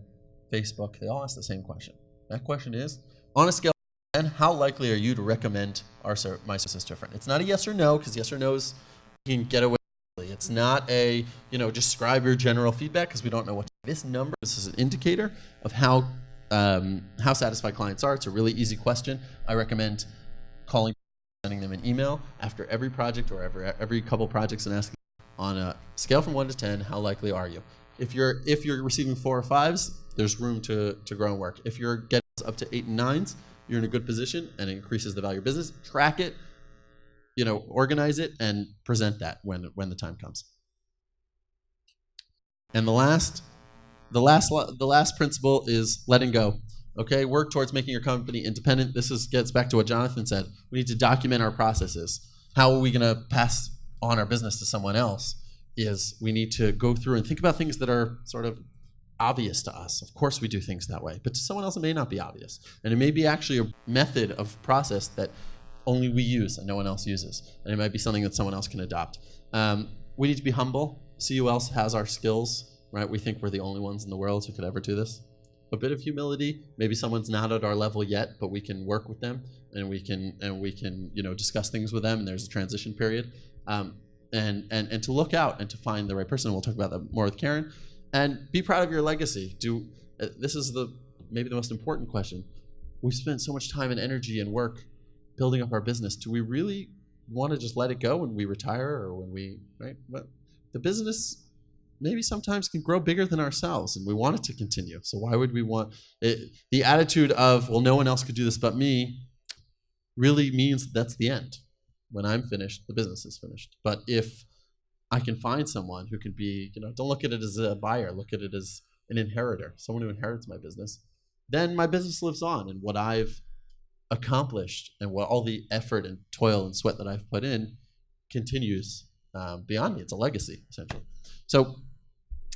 Facebook, they all ask the same question. That question is, on a scale of 10, how likely are you to recommend my service to a friend? It's not a yes or no, because yes or no's you can get away. It's not a, describe your general feedback, because we don't know what this number. This is an indicator of how satisfied clients are. It's a really easy question. I recommend calling, sending them an email after every project or every couple projects and asking, on a scale from 1 to 10, how likely are you? If you're receiving 4 or 5s, there's room to grow and work. If you're getting up to 8 and 9s, you're in a good position and it increases the value of your business. Track it. Organize it and present that when the time comes. And the last principle is letting go. Okay, work towards making your company independent. This gets back to what Jonathan said. We need to document our processes. How are we going to pass on our business to someone else? We need to go through and think about things that are sort of obvious to us. Of course we do things that way, but to someone else it may not be obvious. And it may be actually a method of process that only we use and no one else uses. And it might be something that someone else can adopt. We need to be humble. See who else has our skills, right? We think we're the only ones in the world who could ever do this. A bit of humility. Maybe someone's not at our level yet, but we can work with them and we can discuss things with them, and there's a transition period. And to look out and to find the right person. We'll talk about that more with Karen. And be proud of your legacy. This is maybe the most important question. We've spent so much time and energy and work building up our business. Do we really want to just let it go when we retire or when we, right? But the business maybe sometimes can grow bigger than ourselves, and we want it to continue. So why would we want it? The attitude of, well, no one else could do this but me, really means that's the end. When I'm finished, the business is finished. But if I can find someone who can be, don't look at it as a buyer, look at it as an inheritor, someone who inherits my business, then my business lives on, and what I've accomplished and what all the effort and toil and sweat that I've put in continues beyond me. It's a legacy, essentially. So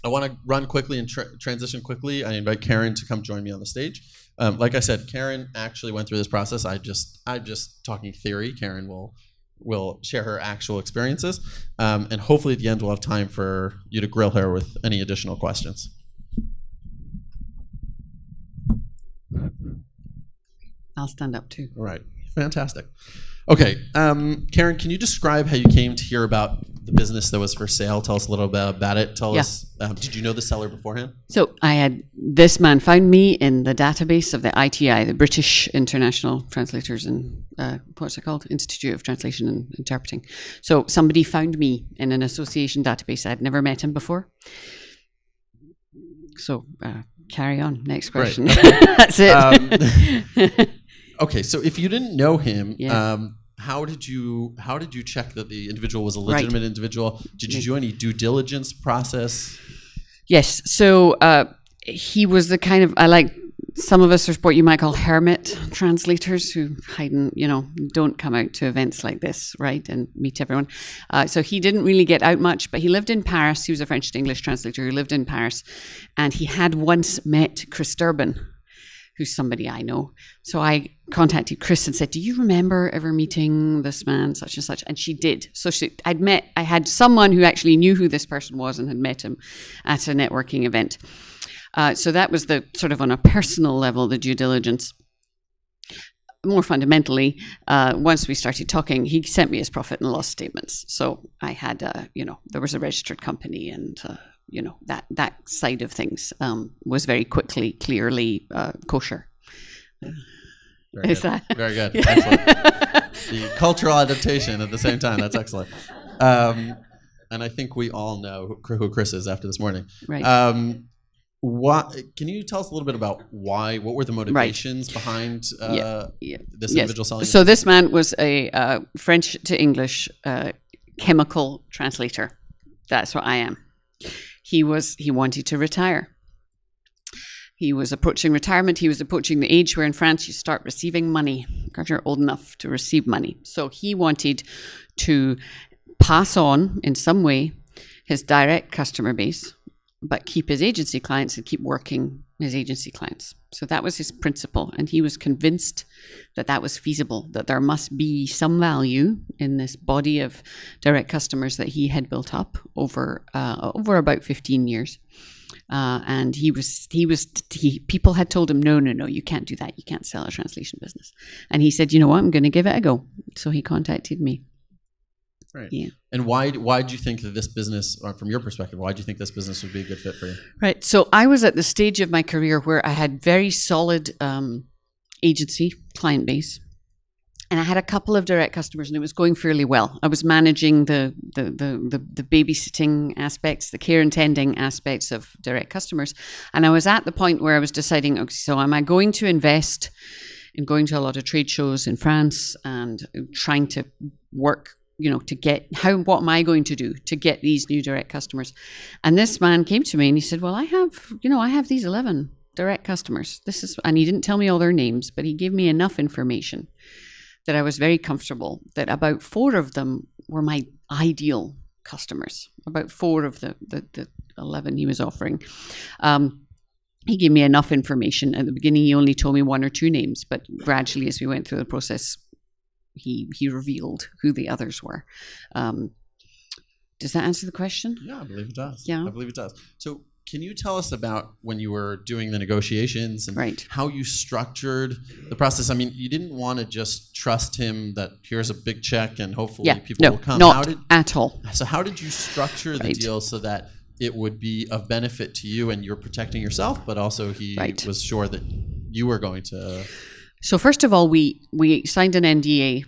I want to run quickly and transition quickly. I invite Karen to come join me on the stage. Like I said, Karen actually went through this process. I'm just talking theory. Karen will share her actual experiences, and hopefully at the end we'll have time for you to grill her with any additional questions. I'll stand up too. All right, fantastic. Okay, Karen, can you describe how you came to hear about the business that was for sale? Tell us a little bit about it. Tell us, did you know the seller beforehand? So this man found me in the database of the ITI, the British International Translators and what's it called? Institute of Translation and Interpreting. So somebody found me in an association database. I'd never met him before. So carry on. Next question. Right. That's it. Okay, so if you didn't know him, how did you check that the individual was a legitimate individual? Did you do any due diligence process? Yes. So he was the kind of, some of us are what you might call hermit translators who hide and, don't come out to events like this, right, and meet everyone. So he didn't really get out much, but he lived in Paris. He was a French to English translator who lived in Paris, and he had once met Chris Durbin, who's somebody I know. So I contacted Chris and said, do you remember ever meeting this man, such and such? And she did. So I had someone who actually knew who this person was and had met him at a networking event. So that was the sort of on a personal level, the due diligence. More fundamentally, once we started talking, he sent me his profit and loss statements. So I had, there was a registered company and, that side of things was very clearly kosher. Very good. Very good. Excellent. The cultural adaptation at the same time. That's excellent. And I think we all know who Chris is after this morning. Right. Can you tell us a little bit about what were the motivations behind this individual selling? So this man was a French to English chemical translator. That's what I am. He wanted to retire. He was approaching retirement. He was approaching the age where in France you start receiving money because you're old enough to receive money. So he wanted to pass on in some way his direct customer base, but keep his agency clients and keep working his agency clients. So that was his principle. And he was convinced that that was feasible, that there must be some value in this body of direct customers that he had built up over about 15 years. And people had told him, no, you can't do that. You can't sell a translation business. And he said, you know what, I'm going to give it a go. So he contacted me. Right. Yeah. And why do you think that this business, or from your perspective, why do you think this business would be a good fit for you? Right. So I was at the stage of my career where I had very solid agency client base, and I had a couple of direct customers, and it was going fairly well. I was managing the babysitting aspects, the care and tending aspects of direct customers, and I was at the point where I was deciding, okay, so am I going to invest in going to a lot of trade shows in France and trying to work, to get, what am I going to do to get these new direct customers? And this man came to me and he said, well, I have these 11 direct customers. And he didn't tell me all their names, but he gave me enough information that I was very comfortable that about 4 of them were my ideal customers, about 4 of the 11 he was offering. He gave me enough information. At the beginning, he only told me 1 or 2 names, but gradually as we went through the process, he revealed who the others were. Does that answer the question? Yeah, I believe it does. Yeah. I believe it does. So can you tell us about when you were doing the negotiations and how you structured the process? I mean, you didn't want to just trust him that here's a big check and hopefully people will come. Not at all. So how did you structure the deal so that it would be of benefit to you and you're protecting yourself, but also he was sure that you were going to... So first of all, we signed an NDA,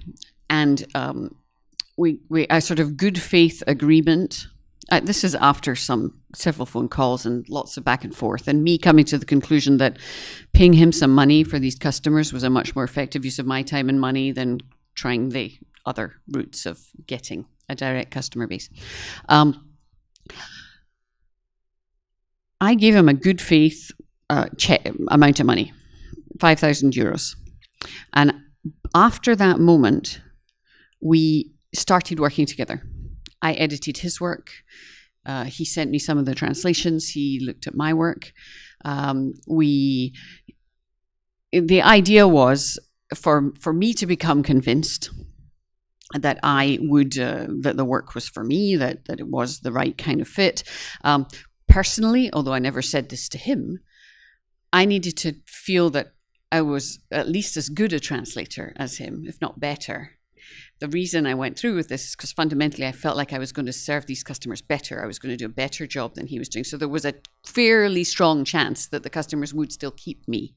and a sort of good faith agreement. This is after several phone calls and lots of back and forth, and me coming to the conclusion that paying him some money for these customers was a much more effective use of my time and money than trying the other routes of getting a direct customer base. I gave him a good faith amount of money, €5,000. And after that moment, we started working together. I edited his work. He sent me some of the translations. He looked at my work. The idea was for me to become convinced that that the work was for me, that it was the right kind of fit. Personally, although I never said this to him, I needed to feel that I was at least as good a translator as him, if not better. The reason I went through with this is because fundamentally I felt like I was going to serve these customers better. I was going to do a better job than he was doing. So there was a fairly strong chance that the customers would still keep me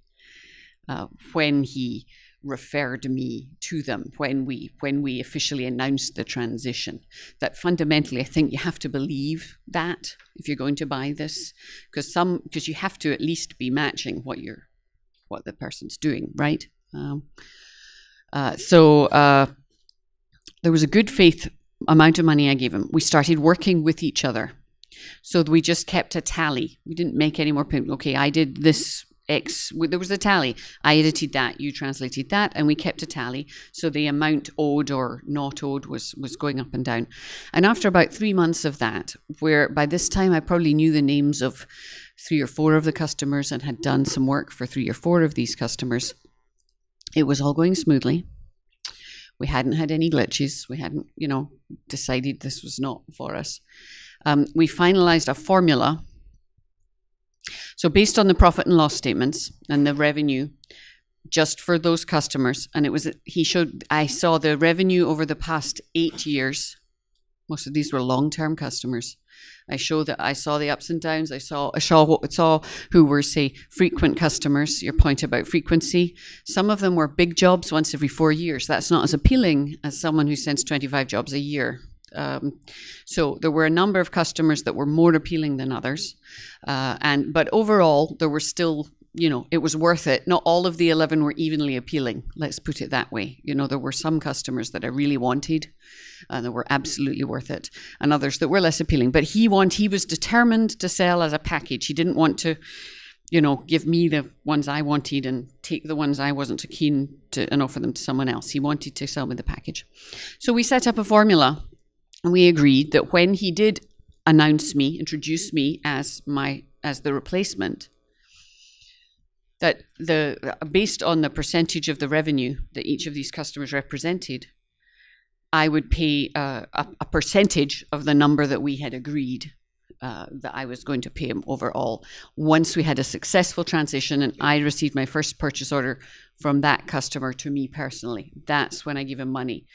when he referred me to them, when we officially announced the transition. That fundamentally, I think you have to believe that if you're going to buy this, because you have to at least be matching what the person's doing, right? So there was a good faith amount of money I gave him. We started working with each other. So we just kept a tally. We didn't make any more payments. Okay, I did this X. There was a tally. I edited that, you translated that, and we kept a tally. So the amount owed or not owed was going up and down. And after about 3 months of that, where by this time I probably knew the names of 3 or 4 of the customers and had done some work for 3 or 4 of these customers, it was all going smoothly. We hadn't had any glitches. We hadn't, decided this was not for us. We finalized a formula. So based on the profit and loss statements and the revenue, just for those customers, and I saw the revenue over the past 8 years. Most of these were long-term customers. I saw the ups and downs. I saw who were, say, frequent customers, your point about frequency. Some of them were big jobs once every 4 years. That's not as appealing as someone who sends 25 jobs a year. So there were a number of customers that were more appealing than others. But overall, there were still, it was worth it. Not all of the 11 were evenly appealing. Let's put it that way. There were some customers that I really wanted that were absolutely worth it, and others that were less appealing. But he was determined to sell as a package. He didn't want to, give me the ones I wanted and take the ones I wasn't too keen to and offer them to someone else. He wanted to sell me the package. So we set up a formula. And we agreed that when he did introduce me as the replacement, that based on the percentage of the revenue that each of these customers represented, I would pay a percentage of the number that we had agreed that I was going to pay him overall. Once we had a successful transition and I received my first purchase order from that customer to me personally, that's when I give him money.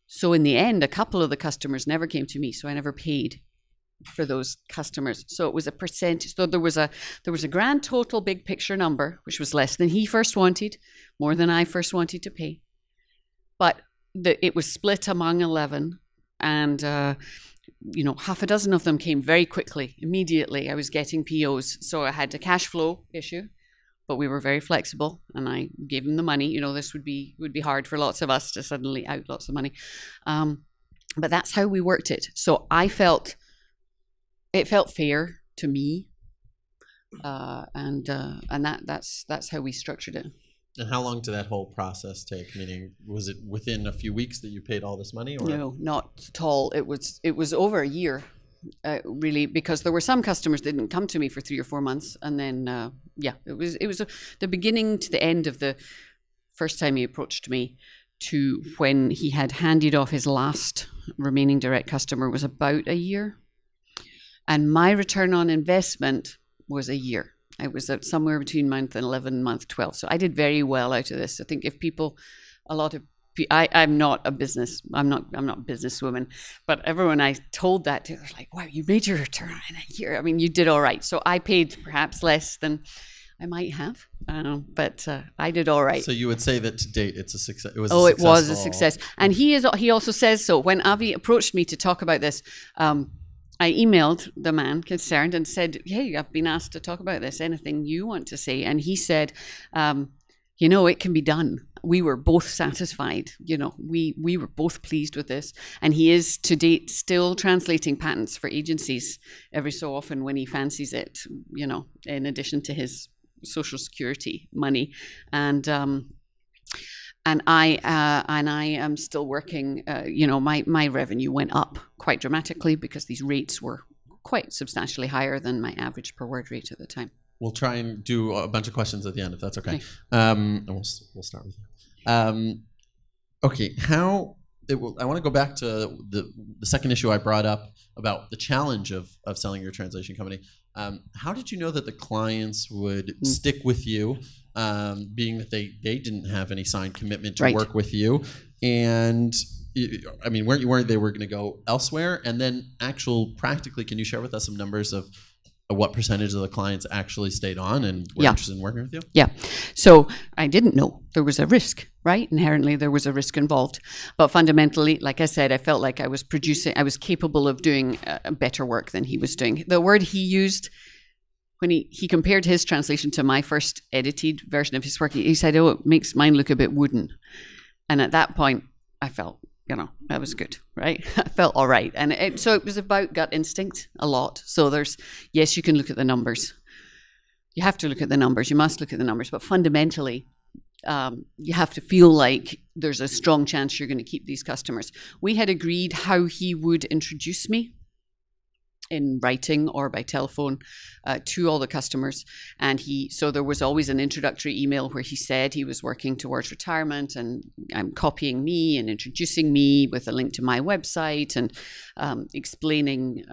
So in the end, a couple of the customers never came to me, so I never paid for those customers. So it was a percentage. So there was a grand total big picture number, which was less than he first wanted, more than I first wanted to pay. But it was split among 11, and half a dozen of them came very quickly, immediately. I was getting POs, so I had a cash flow issue. But we were very flexible, and I gave him the money. This would be hard for lots of us to suddenly out lots of money, but that's how we worked it. So it felt fair to me, and that's how we structured it. And how long did that whole process take? Meaning, was it within a few weeks that you paid all this money? Or? No, not at all. It was over a year. Really, because there were some customers that didn't come to me for 3 or 4 months, and then it was the beginning to the end of the first time he approached me to when he had handed off his last remaining direct customer was about a year, and my return on investment was a year. I was at somewhere between month 11 and month 12, so I did very well out of this. I think I'm not a businesswoman, but everyone I told that to was like, wow, you made your return in a year. I mean, you did all right. So I paid perhaps less than I might have, but I did all right. So you would say that to date it's a success. It was It was a success. And he also says so. When Avi approached me to talk about this, I emailed the man concerned and said, hey, I've been asked to talk about this. Anything you want to say? And he said, it can be done. We were both satisfied. We were both pleased with this. And he is to date still translating patents for agencies every so often when he fancies it, in addition to his Social Security money. And I am still working. My revenue went up quite dramatically because these rates were quite substantially higher than my average per word rate at the time. We'll try and do a bunch of questions at the end, if that's okay. And we'll start with you. Okay, I want to go back to the second issue I brought up about the challenge of selling your translation company. How did you know that the clients would stick with you, being that they didn't have any signed commitment to work with you? And I mean, weren't you worried they were going to go elsewhere? And then practically, can you share with us some numbers of what percentage of the clients actually stayed on and were interested in working with you? Yeah. So I didn't know there was a risk, right? Inherently, there was a risk involved. But fundamentally, like I said, I felt like I was capable of doing better work than he was doing. The word he used when he compared his translation to my first edited version of his work, he said, it makes mine look a bit wooden. And at that point, I felt, that was good, right? I felt all right. And so it was about gut instinct a lot. So yes, you can look at the numbers. You have to look at the numbers. You must look at the numbers. But fundamentally, you have to feel like there's a strong chance you're going to keep these customers. We had agreed how he would introduce me in writing or by telephone to all the customers. And so there was always an introductory email where he said he was working towards retirement, and I'm copying me and introducing me with a link to my website and explaining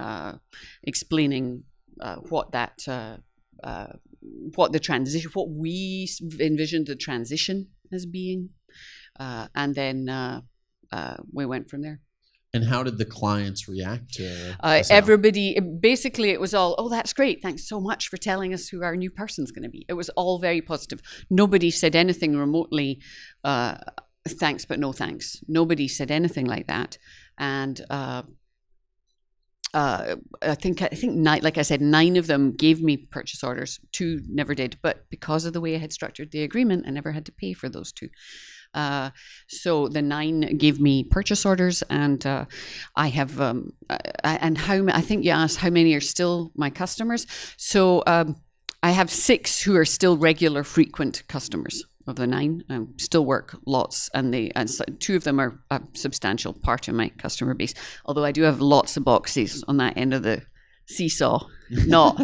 what we envisioned the transition as being. And then we went from there. And how did the clients react to everybody? Basically, it was all, that's great. Thanks so much for telling us who our new person's going to be. It was all very positive. Nobody said anything remotely, thanks, but no thanks. Nobody said anything like that. And I think like I said, 9 of them gave me purchase orders. 2 never did. But because of the way I had structured the agreement, I never had to pay for those 2. So the 9 gave me purchase orders, and I have, I think you asked how many are still my customers. So I have 6 who are still regular, frequent customers of the 9. Still work lots, and 2 of them are a substantial part of my customer base. Although I do have lots of boxes on that end of the seesaw, not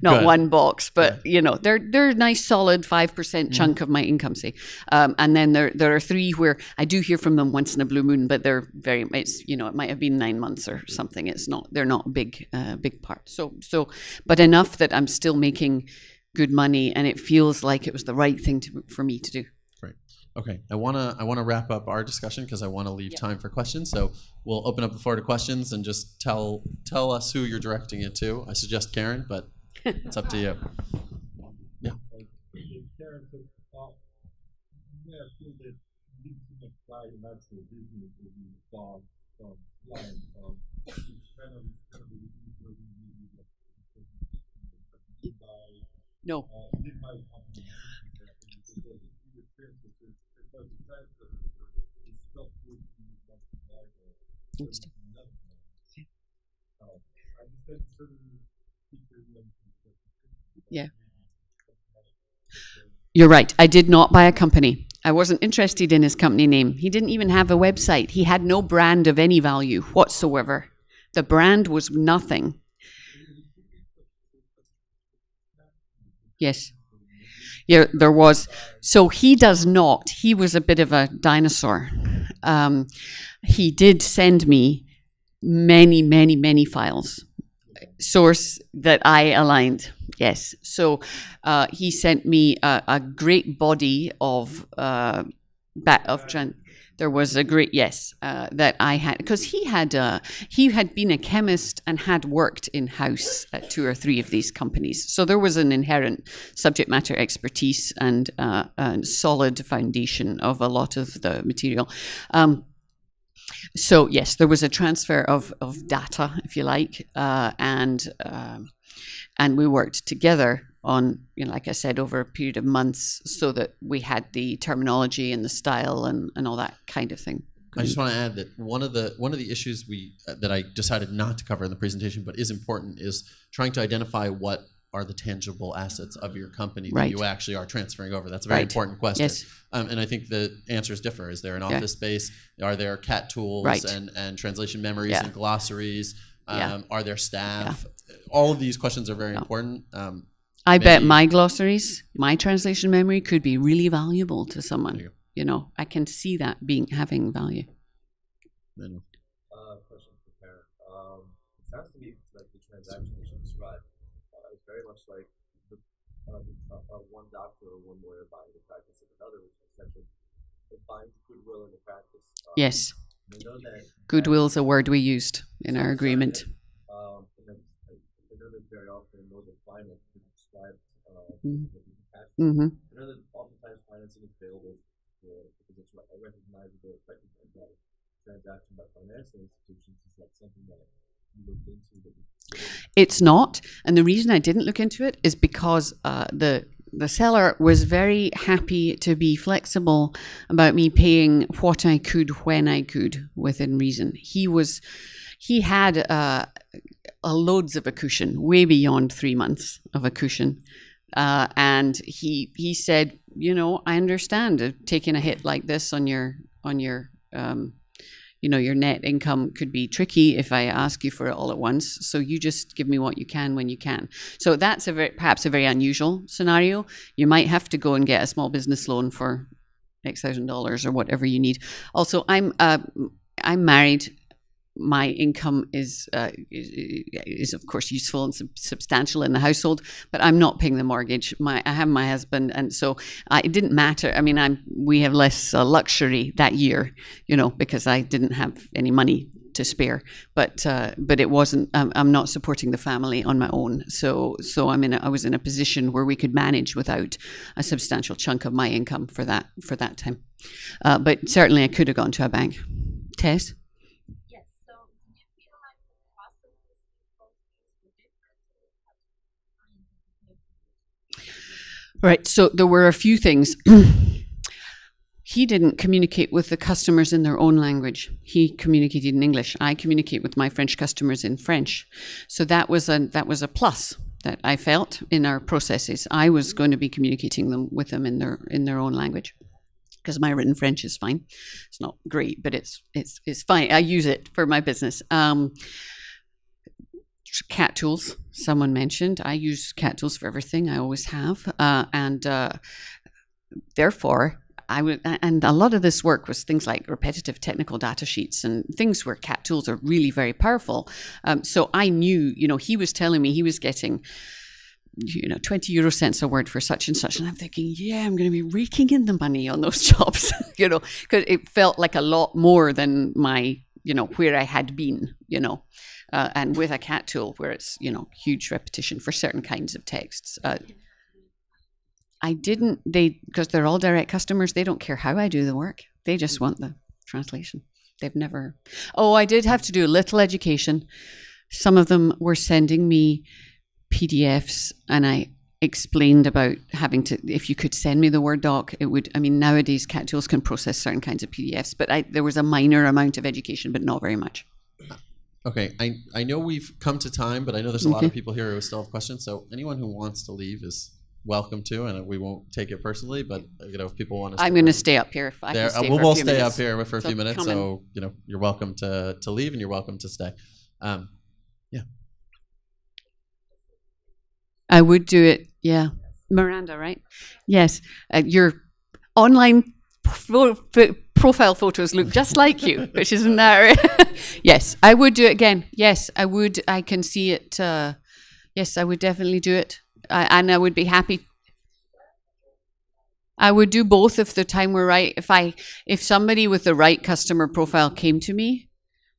one box, but they're a nice solid 5% chunk of my income, say. And then there are 3 where I do hear from them once in a blue moon, but they're it might have been 9 months or something. They're not big part. So but enough that I'm still making good money, and it feels like it was the right thing for me to do. Great. Okay, I wanna wrap up our discussion because I want to leave time for questions. So we'll open up the floor to questions, and just tell us who you're directing it to. I suggest Karen, but it's up to you. Yeah. Karen, so you may have feel that you didn't see much value in that sort of business that you saw from clients. No. Yeah. You're right. I did not buy a company. I wasn't interested in his company name. He didn't even have a website. He had no brand of any value whatsoever. The brand was nothing. Yes. Yeah, there was. So he does not. He was a bit of a dinosaur. He did send me many, many, many files. Source that I aligned. Yes. So he sent me a great body of there was a great that I had, because he had been a chemist and had worked in house at 2 or 3 of these companies, so there was an inherent subject matter expertise and solid foundation of a lot of the material. So yes, there was a transfer of data, if you like, and we worked together on, like I said, over a period of months, so that we had the terminology and the style and all that kind of thing. I just want to add that one of the issues that I decided not to cover in the presentation, but is important, is trying to identify what are the tangible assets of your company that you actually are transferring over. That's a very important question. Yes. And I think the answers differ. Is there an office space? Are there CAT tools and translation memories and glossaries? Are there staff? All of these questions are very important. I bet my glossaries, my translation memory could be really valuable to someone. I can see that having value. Question for Karen. It sounds to me like the transaction that you described is very much like one doctor or one lawyer buying the practice of another, which essentially defines goodwill in the practice. Yes. I know that Goodwill is a word we used in our agreement. I know that very often in Northern Finance to describe Mm-hmm. I know that oftentimes financing is available because it's a recognizable transaction by financial institutions. Is that something that you looked into? It's not, and the reason I didn't look into it is because the seller was very happy to be flexible about me paying what I could when I could within reason. He had loads of a cushion, way beyond 3 months of a cushion. And he said, I understand taking a hit like this on your your net income could be tricky if I ask you for it all at once. So you just give me what you can when you can. So that's perhaps a very unusual scenario. You might have to go and get a small business loan for X $1,000 or whatever you need. Also, I'm married. My income is of course useful and substantial in the household, but I'm not paying the mortgage. I have my husband, and so it didn't matter. I mean, we have less luxury that year, because I didn't have any money to spare. But it wasn't. I'm not supporting the family on my own. So I was in a position where we could manage without a substantial chunk of my income for that time. But certainly, I could have gone to a bank. Tess? Right, so there were a few things. He didn't communicate with the customers in their own language. He communicated in English. I communicate with my French customers in French. So that was a plus that I felt in our processes. I was going to be communicating with them in their own language, because my written French is fine. It's not great, but it's fine. I use it for my business. CAT tools, someone mentioned. I use CAT tools for everything. I always have, and therefore, and a lot of this work was things like repetitive technical data sheets and things where CAT tools are really very powerful. So I knew, he was telling me he was getting 20 euro cents a word for such and such. And I'm thinking, I'm going to be raking in the money on those jobs, because it felt like a lot more than my, where I had been, and with a CAT tool where it's, huge repetition for certain kinds of texts. Because they're all direct customers, they don't care how I do the work. They just want the translation. They've never. Oh, I did have to do a little education. Some of them were sending me PDFs, and I explained about having to, if you could send me the Word doc, it would, nowadays CAT tools can process certain kinds of PDFs, but there was a minor amount of education, but not very much. Okay, I know we've come to time, but I know there's a lot of people here who still have questions, so anyone who wants to leave is welcome to, and we won't take it personally, but if people want to I'm going to stay up here if I can stay we'll stay minutes. Up here for a few minutes, so you're welcome to leave, and you're welcome to stay. I would do it, Miranda, right? Yes, your online profile photos look just like you, which isn't that? Yes, I would do it again. Yes, I would. I can see it. Yes, I would definitely do it, and I would be happy. I would do both if the time were right. If somebody with the right customer profile came to me,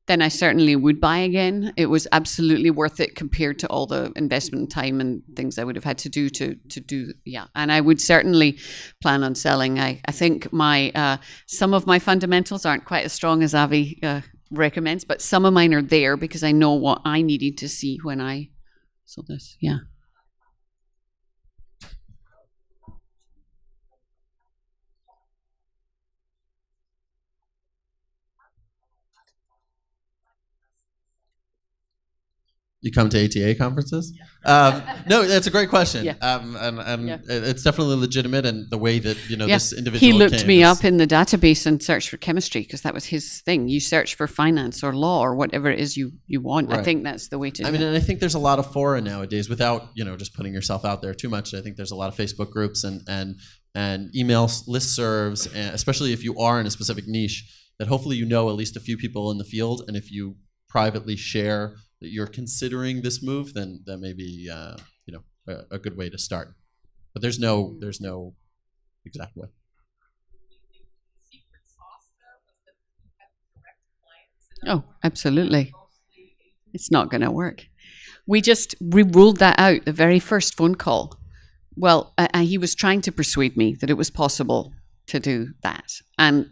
then I certainly would buy again. It was absolutely worth it compared to all the investment time and things I would have had to do to do. Yeah, and I would certainly plan on selling. I think my some of my fundamentals aren't quite as strong as Avi recommends, but some of mine are there because I know what I needed to see when I sold this. Yeah. You come to ATA conferences? No, that's a great question. Yeah. And Yeah. it's definitely legitimate. And the way that Yeah. this individual He looked came me is- up in the database and searched for chemistry because that was his thing. You search for finance or law or whatever it is you want. I Right. think that's the way to I do mean, it. and I think there's a lot of fora nowadays without just putting yourself out there too much. I think there's a lot of Facebook groups and email listservs, and especially if you are in a specific niche, that hopefully at least a few people in the field, and if you privately share that you're considering this move, then that may be a good way to start. But there's no exact way. Oh, absolutely. It's not going to work. We ruled that out the very first phone call. Well, he was trying to persuade me that it was possible to do that. And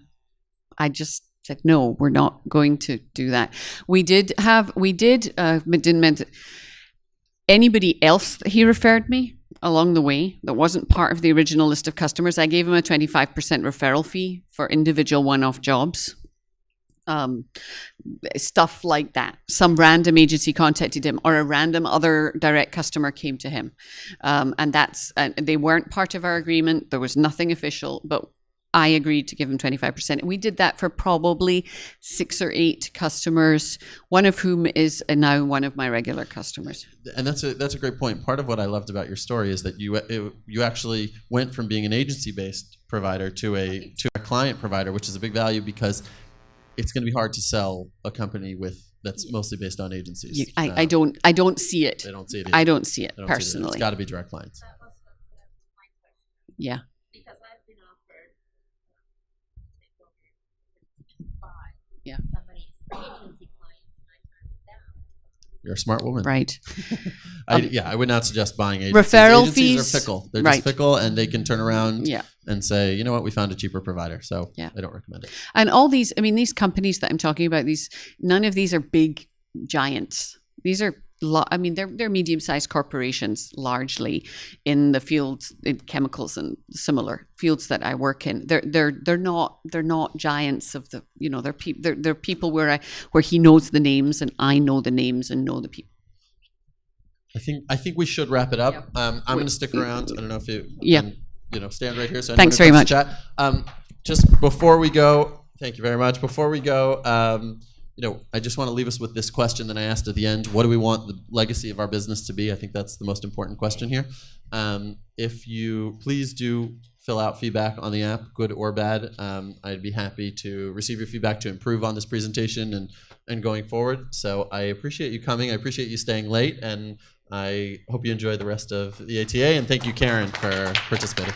I just said, no, we're not going to do that. Anybody else that he referred me along the way that wasn't part of the original list of customers, I gave him a 25% referral fee for individual one-off jobs. Stuff like that. Some random agency contacted him, or a random other direct customer came to him, and they weren't part of our agreement. There was nothing official, but I agreed to give him 25%. And we did that for probably 6 or 8 customers, one of whom is now one of my regular customers. And that's a great point. Part of what I loved about your story is that you actually went from being an agency-based provider to a client provider, which is a big value because it's going to be hard to sell a company that's mostly based on agencies. I don't see it. They don't see it. I don't see it They don't see it. personally. It's got to be direct clients. Yeah. Because I've been offered Yeah. somebody's agency clients and I turned it down. You're a smart woman. Right. I would not suggest buying agencies. Referral agencies fees are fickle. They're right. just fickle, and they can turn around Yeah. and say, you know what, we found a cheaper provider. So Yeah. I don't recommend it. And all these, I mean, these companies that I'm talking about, none of these are big giants. These are, they're medium-sized corporations, largely in the fields, in chemicals and similar fields that I work in. They're not giants of the, they're people where he knows the names and I know the names and know the people. I think we should wrap it up. Yeah. I'm going to stick around. I don't know if you Yeah. can, stand right here. So Thanks very anyone who much. comes to chat. Just before we go, thank you very much. Before we go, I just want to leave us with this question that I asked at the end. What do we want the legacy of our business to be? I think that's the most important question here. If you please do fill out feedback on the app, good or bad. I'd be happy to receive your feedback to improve on this presentation and going forward. So I appreciate you coming. I appreciate you staying late, and I hope you enjoy the rest of the ATA. And thank you, Karen, for participating.